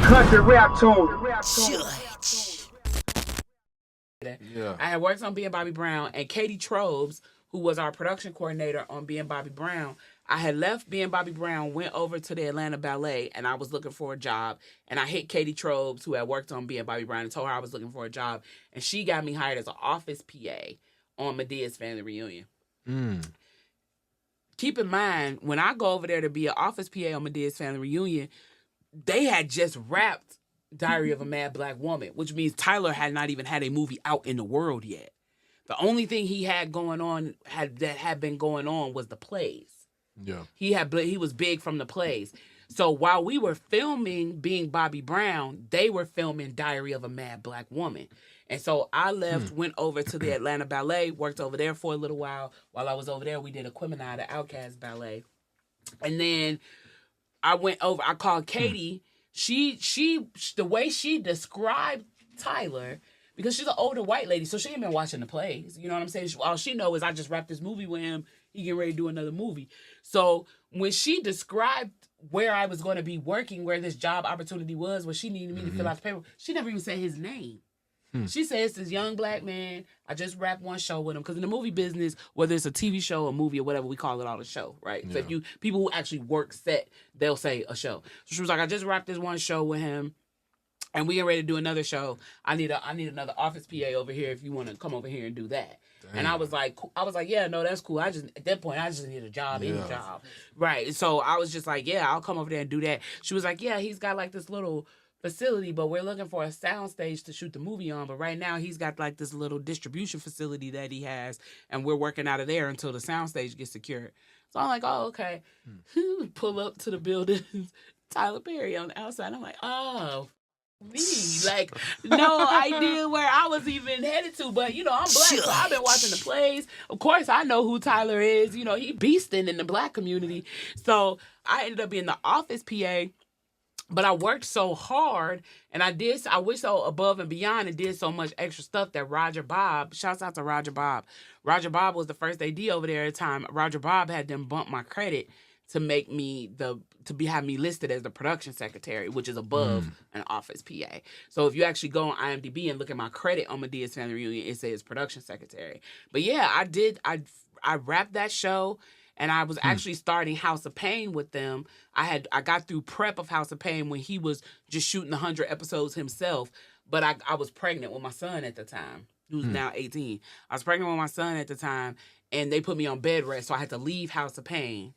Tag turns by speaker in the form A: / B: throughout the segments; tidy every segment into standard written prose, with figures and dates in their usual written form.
A: country rap tune.
B: Yeah.
C: I had worked on Being Bobby Brown, and Katie Trobes, who was our production coordinator on Being Bobby Brown, I had left Being Bobby Brown, went over to the Atlanta Ballet, and I was looking for a job. And I hit Katie Trobes, who had worked on Being Bobby Brown, and told her I was looking for a job. And she got me hired as an office PA on Medea's family reunion. Keep in mind, when I go over there to be an office PA on Medea's family reunion, they had just wrapped Diary of a Mad Black Woman, which means Tyler had not even had a movie out in the world yet. The only thing he had going on that had been going on was the plays.
B: Yeah.
C: He was big from the plays. So while we were filming Being Bobby Brown, they were filming Diary of a Mad Black Woman. And so I left, went over to the Atlanta Ballet, worked over there for a little while. While I was over there, we did Equimini, the Outcast Ballet. And then I went over, I called Katie. She the way she described Tyler, because she's an older white lady, so she ain't been watching the plays. You know what I'm saying? All she knows is I just wrapped this movie with him. He getting ready to do another movie. So when she described where I was going to be working, where this job opportunity was, where she needed me to fill out the paper, she never even said his name. She says this young black man, I just wrapped one show with him. Because in the movie business, whether it's a TV show, a movie, or whatever, we call it all a show, right? Yeah. So if people who actually work set, they'll say a show. So she was like, I just wrapped this one show with him, and we get ready to do another show. I need another office PA over here if you want to come over here and do that. Damn. And I was like, yeah, no, that's cool. At that point, I just need a job, any job. Right. So I was just like, yeah, I'll come over there and do that. She was like, yeah, he's got like this little facility, but we're looking for a sound stage to shoot the movie on. But right now he's got like this little distribution facility that he has, and we're working out of there until the sound stage gets secured. So I'm like, oh, okay. Pull up to the building, Tyler Perry on the outside. I'm like, oh, me. Like, no idea where I was even headed to. But, I'm black, so I've been watching the plays. Of course, I know who Tyler is. He beasting in the black community. So I ended up being the office PA. But I worked so hard, and I went so above and beyond and did so much extra stuff that Roger Bob, shouts out to Roger Bob. Roger Bob was the first AD over there at the time. Roger Bob had them bump my credit to make me have me listed as the production secretary, which is above an office PA. So if you actually go on IMDb and look at my credit on Medea's family reunion, it says production secretary. But yeah, I wrapped that show. And I was actually starting House of Pain with them. I got through prep of House of Pain when he was just shooting 100 episodes himself. But I was pregnant with my son at the time, who's now 18. I was pregnant with my son at the time, and they put me on bed rest, so I had to leave House of Pain.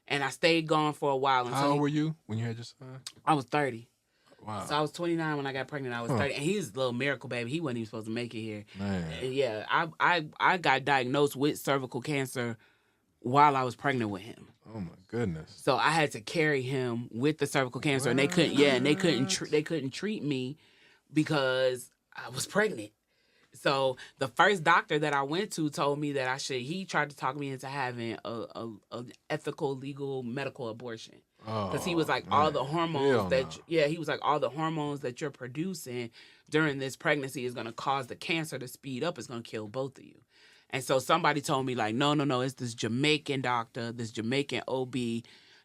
C: And I stayed gone for a while.
B: How old were you when you had your son?
C: I was 30.
B: Wow.
C: So I was 29 when I got pregnant. I was 30. And he's a little miracle baby. He wasn't even supposed to make it here.
B: Man.
C: And yeah, I got diagnosed with cervical cancer while I was pregnant with him.
B: Oh my goodness.
C: So I had to carry him with the cervical cancer. And they couldn't treat me because I was pregnant. So the first doctor that I went to told me that he tried to talk me into having a ethical, legal, medical abortion. Because he was like, all the hormones he was like, all the hormones that you're producing during this pregnancy is going to cause the cancer to speed up. It's going to kill both of you. And so somebody told me, like, no, it's this Jamaican doctor, this Jamaican OB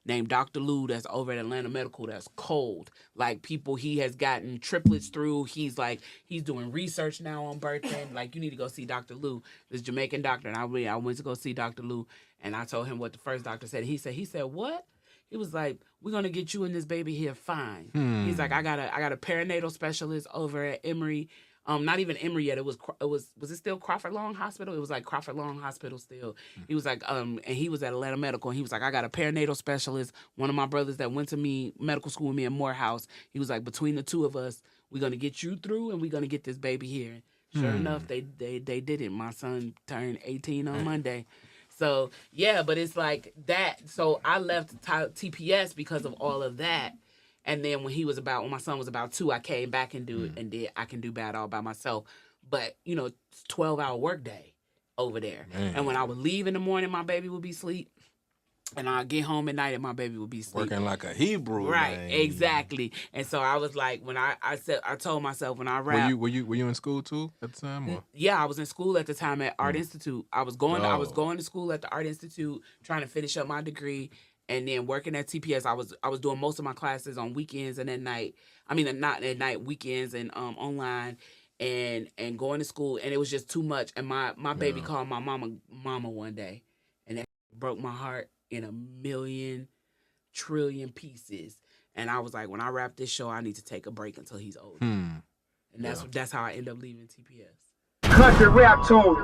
C: named Dr. Lou that's over at Atlanta Medical that's cold. Like, people he has gotten triplets through. He's doing research now on birthing. Like, you need to go see Dr. Lou, this Jamaican doctor. And I went to go see Dr. Lou, and I told him what the first doctor said. He said, what? He was like, we're going to get you and this baby here fine. He's like, I got a perinatal specialist over at Emory. Not even Emory yet. Was it still Crawford Long Hospital? It was like Crawford Long Hospital still. He was like, and he was at Atlanta Medical, and he was like, I got a perinatal specialist. One of my brothers that went to medical school with me in Morehouse. He was like, between the two of us, we're gonna get you through, and we're gonna get this baby here. Sure enough, they did it. My son turned 18 on Monday. So yeah, but it's like that. So I left TPS because of all of that. And then when my son was about 2, I came back and I can do bad all by myself. But, 12-hour workday over there. Man. And when I would leave in the morning, my baby would be asleep. And I'd get home at night and my baby would be asleep.
B: Working like a Hebrew.
C: Right,
B: man.
C: exactly. And so I was like, when I told myself when I rap.
B: Were you in school too at the time? Or?
C: Yeah, I was in school at the time at Art Institute. I was going to school at the Art Institute, trying to finish up my degree. And then working at TPS, I was doing most of my classes on weekends and at night. I mean, not at night, weekends and online, and going to school. And it was just too much. And my baby called my mama one day, and that broke my heart in a million trillion pieces. And I was like, when I wrap this show, I need to take a break until he's older. And that's how I end up leaving TPS.
A: Country rap tune.